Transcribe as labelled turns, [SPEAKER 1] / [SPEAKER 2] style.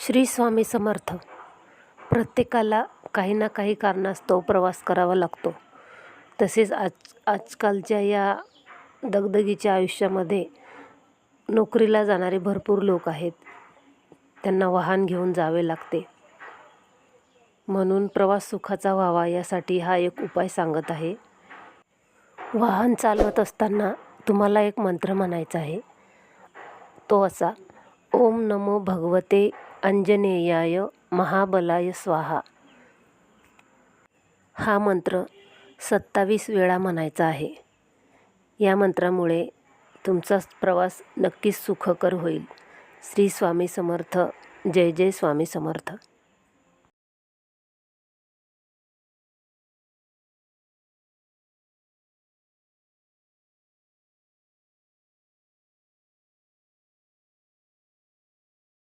[SPEAKER 1] श्री स्वामी समर्थ. प्रत्येकाला काही ना काही कारणास्तव प्रवास करावा लागतो. तसेच आजकालच्या या दगदगीच्या आयुष्यामध्ये नोकरीला जाणारे भरपूर लोक आहेत. त्यांना वाहन घेऊन जावे लागते. म्हणून प्रवास सुखाचा व्हावा यासाठी हा एक उपाय सांगत आहे. वाहन चालवत असताना तुम्हाला एक मंत्र म्हणायचा आहे. तो असा: ओम नमो भगवते अंजनेयाय महाबलाय स्वाहा. हा मंत्र 27 वेळा म्हणायचा आहे. या मंत्रामुळे तुमचा प्रवास नक्कीच सुखकर होईल. श्री स्वामी समर्थ. जय जय स्वामी समर्थ.